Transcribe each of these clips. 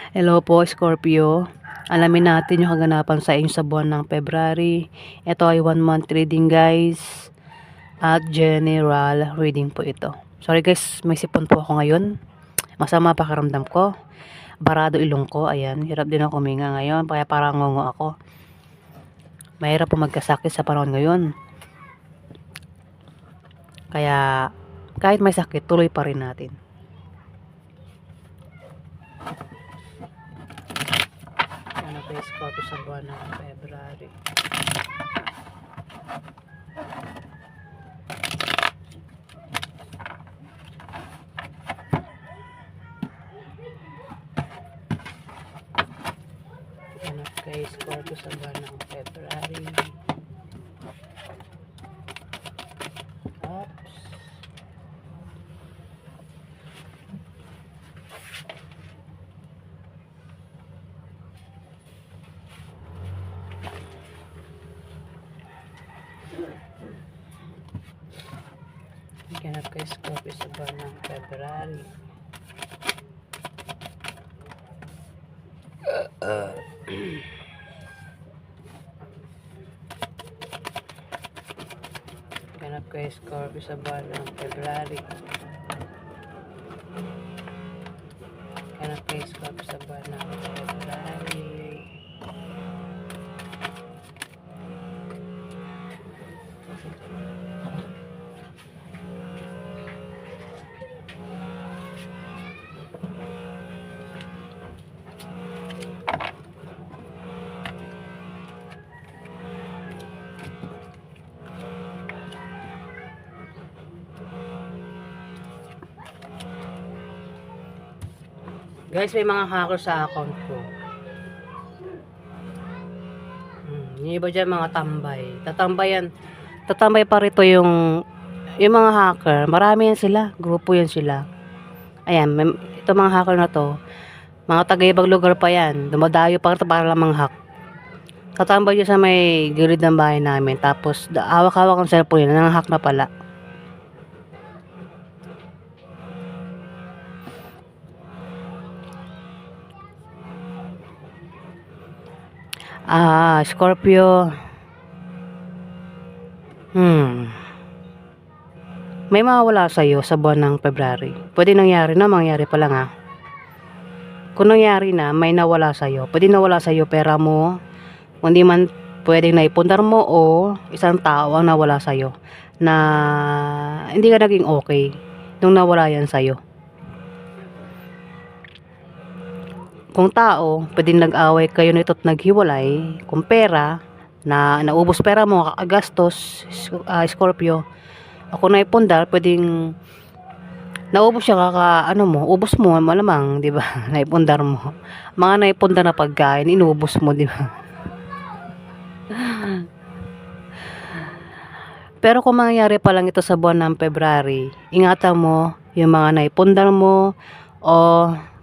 Hello po, Scorpio. Alamin natin yung kaganapan sa inyo sa buwan ng February. Ito ay 1 month reading, guys. At general reading po ito. Sorry guys, may sipon po ako ngayon. Masama pakiramdam ko. Barado ilong ko. Ayan, hirap din ako huminga ngayon. Kaya parang ngungo ako. Mahirap po magkasakit sa panahon ngayon. Kaya kahit may sakit, tuloy pa rin natin. Ano po, Scorpio, sa buwan ng February? Ano kay Scorpio sa buwan ng February? Oops. Ganap kay Scorpio sa buwan ng February. Ganap kay Scorpio sa buwan ng February. Ganap kay Scorpio sa buwan ng February. Guys, may mga hacker sa account ko. Yung iba dyan mga tambay. Tatambay pa rito yung mga hacker. Marami yan sila. Grupo yan sila. Ayan, ito mga hacker na to. Mga taga-ibang lugar pa yan. Dumadayo pa rito para lang manghack. Tatambay dyan sa may gilid ng bahay namin. Tapos, hawak-hawak ang cellphone yun. Nanghack na pala. Scorpio. May mawawala sa'yo sa buwan ng February. Pwede nangyari na, mangyari pa lang ha. Kung nangyari na, may nawala sa'yo. Pwede nawala sa'yo pera mo. Kung di man pwedeng naipundar mo o isang tao ang nawala sa'yo. Na hindi ka naging okay nung nawala yan sa'yo. Kung tao, pwedeng nag-away kayo nito't naghiwalay. Kung pera, na naubos pera mo, kakagastos, Scorpio. Ako naipundar, pwedeng naubos siya ubos mo, malamang, di ba? Naipundar mo. Mga naipundar na pagkain, inubos mo, di ba? Pero kung mangyayari pa lang ito sa buwan ng February, ingatan mo yung mga naipundar mo o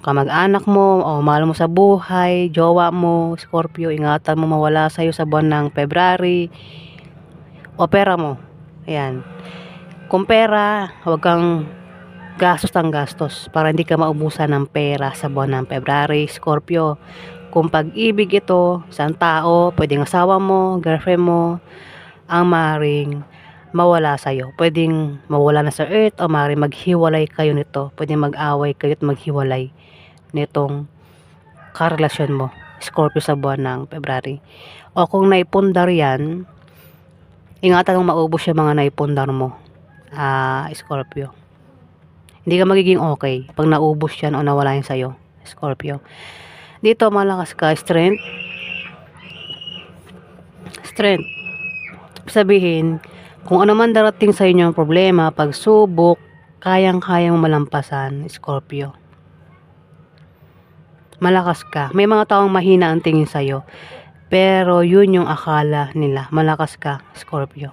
kamag-anak mo o mahal mo sa buhay, jowa mo, Scorpio, ingatan mo mawala sa'yo sa buwan ng February o pera mo. Ayan. Kung pera, huwag kang gastos ng gastos para hindi ka maubusan ng pera sa buwan ng February, Scorpio. Kung pag-ibig ito, isang tao, pwedeng asawa mo, girlfriend mo, ang maring mawala sa'yo. Pwedeng mawala na sa earth o maring maghiwalay kayo nito. Pwedeng mag-away kayo at maghiwalay nitong karelasyon mo, Scorpio, sa buwan ng February. O kung naipundar yan, ingatan mong maubos yung mga naipundar mo, Scorpio. Hindi ka magiging okay pag naubos yan o nawala yan sa'yo, Scorpio. Dito malakas ka, strength. Sabihin, kung ano man darating sa inyo ang problema, pagsubok, kayang-kayang malampasan, Scorpio. Malakas ka. May mga taong mahina ang tingin sa'yo. Pero yun yung akala nila. Malakas ka, Scorpio.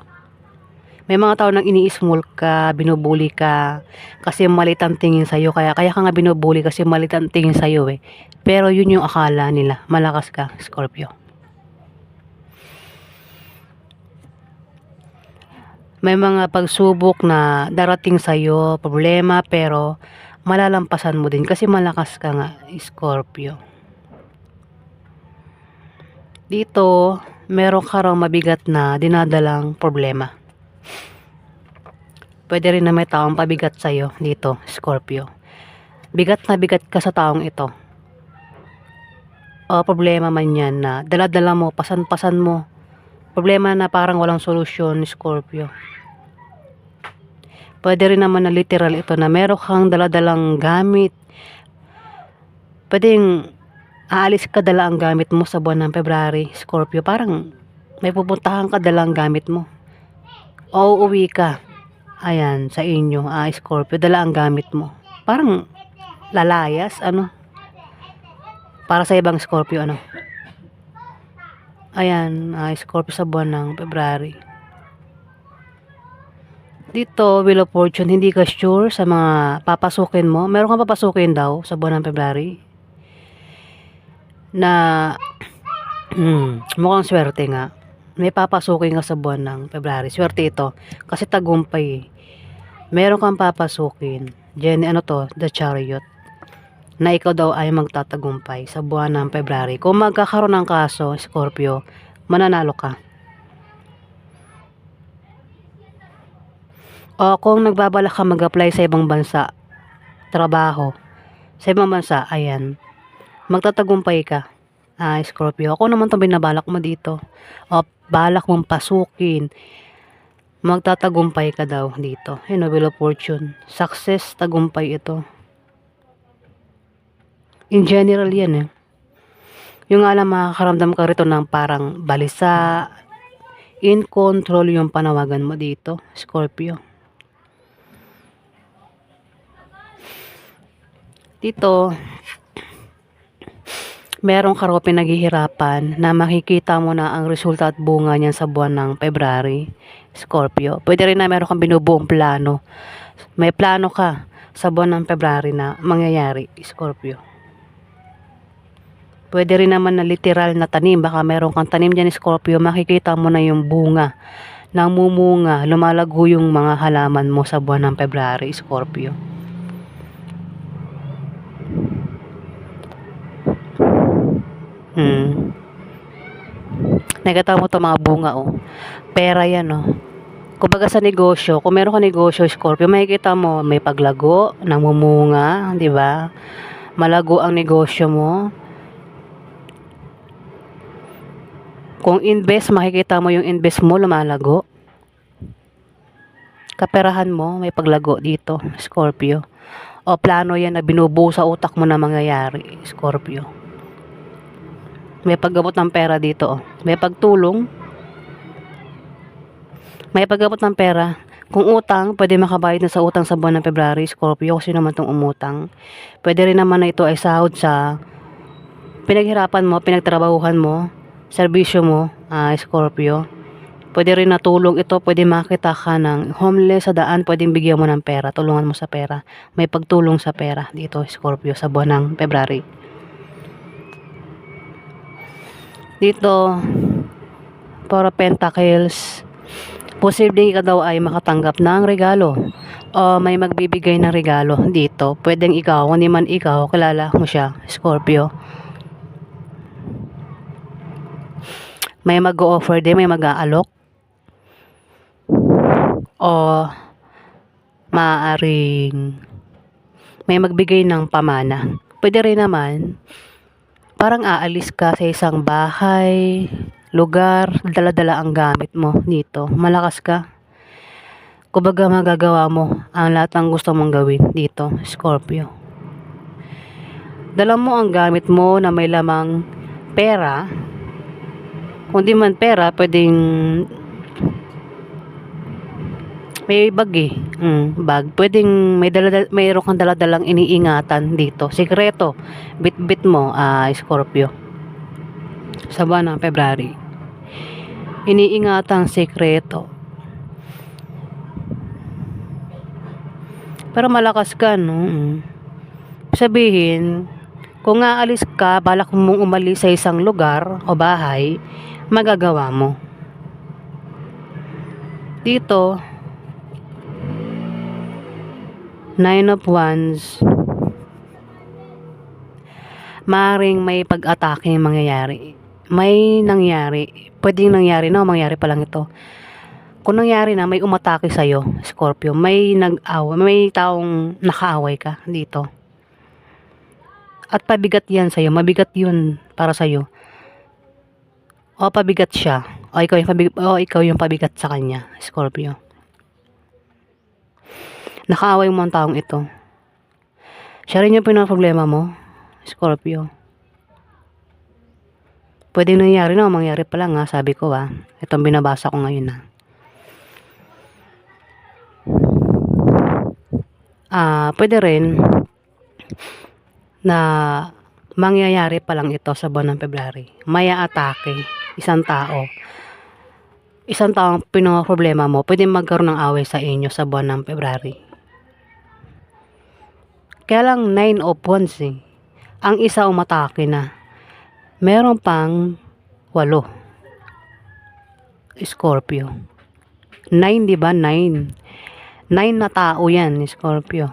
May mga tao nang ini-small ka, binubuli ka, kasi malit ang tingin sa'yo. Kaya ka nga binubuli kasi malit ang tingin sa'yo eh. Pero yun yung akala nila. Malakas ka, Scorpio. May mga pagsubok na darating sa'yo, problema, pero malalampasan mo din kasi malakas ka nga, Scorpio. Dito, meron ka raw mabigat na dinadalang problema. Pwede rin na may taong pabigat sa'yo dito, Scorpio. Bigat na bigat ka sa taong ito. O problema man yan na dala-dala mo, pasan-pasan mo. Problema na parang walang solusyon, Scorpio. Pwede rin naman na literal ito na meron kang dala-dalang gamit. Pwedeng aalis ka dala ang gamit mo sa buwan ng February, Scorpio. Parang may pupuntahan ka dalang gamit mo. O uuwi ka. Ayan, sa inyo, Scorpio, dala ang gamit mo. Parang lalayas, ano? Para sa ibang Scorpio, ano? Ayan, Scorpio sa buwan ng February. Dito, Wheel of Fortune, hindi ka sure sa mga papasukin mo. Meron kang papasukin daw sa buwan ng February. Na, mukhang swerte nga. May papasukin ka sa buwan ng February. Swerte ito. Kasi tagumpay. Meron kang papasukin. Jenny, ano to? The Chariot. Na ikaw daw ay magtatagumpay sa buwan ng February. Kung magkakaroon ng kaso, Scorpio, mananalo ka. O kung nagbabalak ka mag-apply sa ibang bansa, trabaho, sa ibang bansa, ayan, magtatagumpay ka. Scorpio, ako naman itong binabalak mo dito. O balak mong pasukin, magtatagumpay ka daw dito. Wheel of Fortune. Success, tagumpay ito. In general yan Yung alam, makakaramdam ka rito ng parang balisa, in control yung panawagan mo dito, Scorpio. Dito, meron ka raw pinaghihirapan na makikita mo na ang resulta at bunga niyan sa buwan ng February, Scorpio. Pwede rin na meron kang binubuong plano. May plano ka sa buwan ng February na mangyayari, Scorpio. Pwede rin naman na literal na tanim. Baka meron kang tanim dyan, Scorpio. Makikita mo na yung bunga. Namumunga, lumalago yung mga halaman mo sa buwan ng February, Scorpio. Nakita mo to mga bunga Pera yan Kumbaga sa negosyo, kung meron ka negosyo, Scorpio, makikita mo may paglago, namumunga, di ba? Malago ang negosyo mo. Kung invest, makikita mo yung invest mo lumalago. Kaperahan mo, may paglago dito, Scorpio. O plano yan na binubuo sa utak mo na mangyayari, Scorpio. May paggamot ng pera dito May pagtulong. May paggamot ng pera. Kung utang, pwede makabayad na sa utang sa buwan ng February, Scorpio. Kasi naman itong umutang. Pwede rin naman na ito ay sahod sa pinaghirapan mo, pinagtrabahuhan mo, serbisyo mo, Scorpio. Pwede rin na tulong ito. Pwede makita ka ng homeless sa daan. Pwedeng bigyan mo ng pera. Tulungan mo sa pera. May pagtulong sa pera dito, Scorpio, sa buwan ng February. Dito, para Pentacles, posibleng ka daw ay makatanggap ng regalo o may magbibigay ng regalo dito. Pwedeng ikaw, kung di man ikaw, kilala mo siya, Scorpio. May mag-o-offer din, may mag-aalok o maaaring may magbigay ng pamana. Pwede rin naman parang aalis ka sa isang bahay, lugar, dala-dala ang gamit mo dito. Malakas ka. Kumbaga magagawa mo ang lahat ng gusto mong gawin dito, Scorpio. Dala mo ang gamit mo na may lamang pera. Kung di man pera, pwedeng may bag bag. Pwedeng mayroon kang dala-dalang iniingatan dito. Sikreto. Bit-bit mo, Scorpio. Sa buwan ng February. Iniingatang sikreto. Pero malakas ka, Sabihin, kung aalis ka, balak mong umalis sa isang lugar o bahay, magagawa mo. Dito, 9 of Wands. Maaaring may pag-atake mangyayari. may nangyari. Pwedeng nangyari na o mangyari pa lang ito. Kung nangyari na, may umatake sa'yo, Scorpio. May nag-away, may taong nakaaway ka dito. At pabigat yan sa'yo. Mabigat yun para sa'yo. O pabigat siya. O ikaw yung pabigat sa kanya, Scorpio. Nakaaway mo ang taong ito. Siya rin yung problema mo, Scorpio. Pwedeng nangyari na o mangyari pa lang, sabi ko Itong binabasa ko ngayon pwede rin na mangyayari pa lang ito sa buwan ng February. May atake, isang tao. Isang taong problema mo, pwede magkaroon ng away sa inyo sa buwan ng February. Kaya lang 9 of Wands Ang isa umatake na. Meron pang 8. Scorpio. 9, di ba? 9. 9 na tao yan, Scorpio.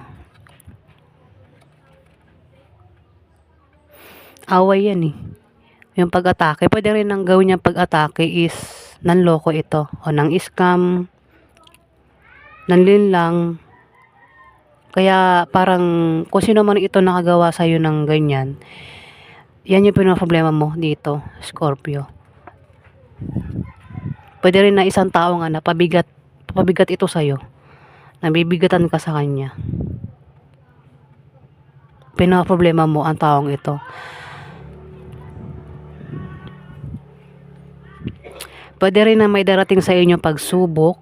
Away yan Yung pag-atake, pwede rin ang gawin niyang pag-atake is nanloko ito o nang scam, nanlinlang. Kaya parang kung sino man ito nakagawa sa'yo ng ganyan, yan yung problema mo dito, Scorpio. Pwede rin na isang tao na pabigat ito sa'yo. Nabibigatan ka sa kanya. Problema mo ang taong ito. Pwede rin na may darating sa inyo pagsubok.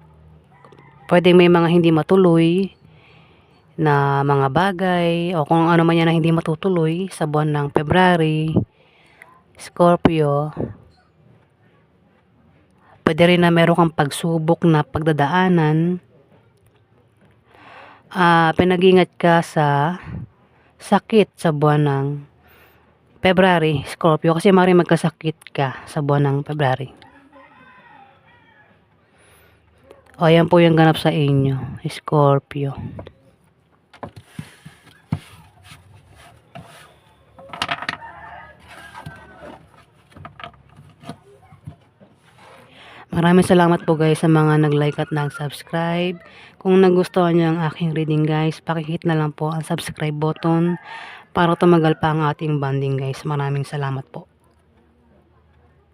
Pwede may mga hindi matuloy na mga bagay o kung ano man yan na hindi matutuloy sa buwan ng February, Scorpio. Pwede rin na meron kang pagsubok na pagdadaanan. Pinag-ingat ka sa sakit sa buwan ng February, Scorpio, kasi maaaring magkasakit ka sa buwan ng February. O yan po yung ganap sa inyo, Scorpio. Maraming salamat po guys sa mga nag-like at nag-subscribe. Kung nagustuhan niyo ang aking reading guys, pakihit na lang po ang subscribe button para tumagal pa ang ating bonding guys. Maraming salamat po.